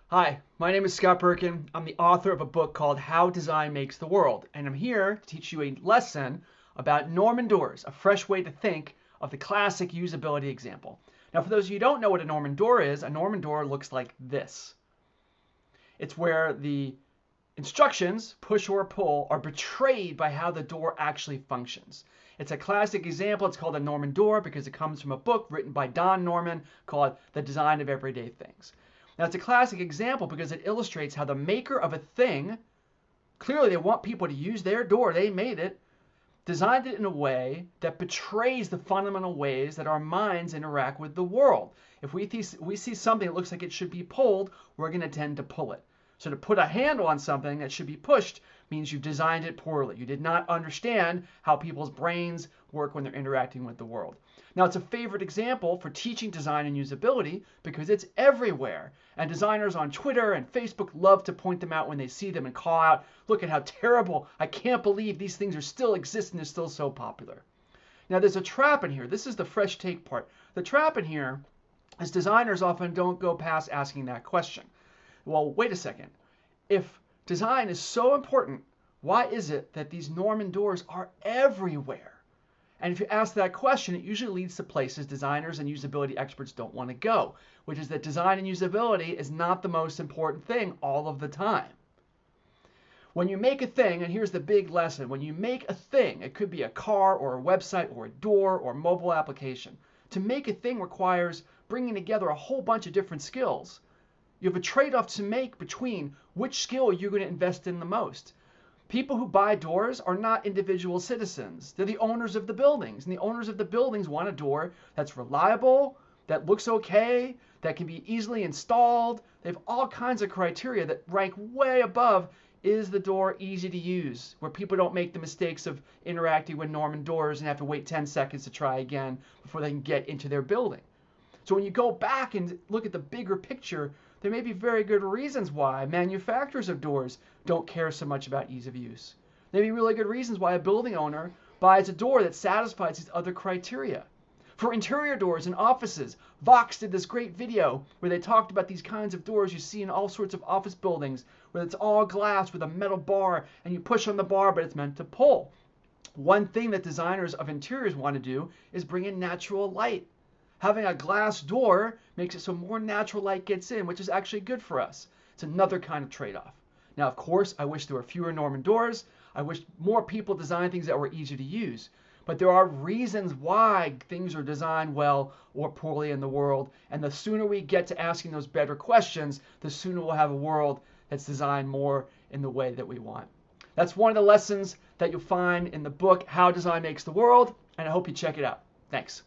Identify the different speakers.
Speaker 1: Hi, my name is Scott Birkin. I'm the author of a book called How Design Makes the World, and I'm here to teach you a lesson about Norman doors, a fresh way to think of the classic usability example. Now, for those of you who don't know what a Norman door is, a Norman door looks like this. It's where the instructions, push or pull, are betrayed by how the door actually functions. It's a classic example. It's called a Norman door because it comes from a book written by Don Norman called The Design of Everyday Things. Now, it's a classic example because it illustrates how the maker of a thing, clearly they want people to use their door, they made it, designed it in a way that betrays the fundamental ways that our minds interact with the world. If we see something that looks like it should be pulled, we're going to tend to pull it. So to put a handle on something that should be pushed means you've designed it poorly. You did not understand how people's brains work when they're interacting with the world. Now, it's a favorite example for teaching design and usability because it's everywhere. And designers on Twitter and Facebook love to point them out when they see them and call out, look at how terrible, I can't believe these things are still exist and they're still so popular. Now, there's a trap in here. This is the fresh take part. The trap in here is designers often don't go past asking that question. Well, wait a second. If design is so important, why is it that these Norman doors are everywhere? And if you ask that question, it usually leads to places designers and usability experts don't want to go, which is that design and usability is not the most important thing all of the time. When you make a thing, and here's the big lesson, when you make a thing, it could be a car or a website or a door or a mobile application. To make a thing requires bringing together a whole bunch of different skills. You have a trade-off to make between which skill you're going to invest in the most. People who buy doors are not individual citizens. They're the owners of the buildings. And the owners of the buildings want a door that's reliable, that looks okay, that can be easily installed. They have all kinds of criteria that rank way above, is the door easy to use, where people don't make the mistakes of interacting with Norman doors and have to wait 10 seconds to try again before they can get into their building. So when you go back and look at the bigger picture, there may be very good reasons why manufacturers of doors don't care so much about ease of use. There may be really good reasons why a building owner buys a door that satisfies these other criteria. For interior doors in offices, Vox did this great video where they talked about these kinds of doors you see in all sorts of office buildings, where it's all glass with a metal bar and you push on the bar, but it's meant to pull. One thing that designers of interiors want to do is bring in natural light. Having a glass door makes it so more natural light gets in, which is actually good for us. It's another kind of trade-off. Now, of course, I wish there were fewer Norman doors. I wish more people designed things that were easier to use. But there are reasons why things are designed well or poorly in the world. And the sooner we get to asking those better questions, the sooner we'll have a world that's designed more in the way that we want. That's one of the lessons that you'll find in the book, How Design Makes the World. And I hope you check it out. Thanks.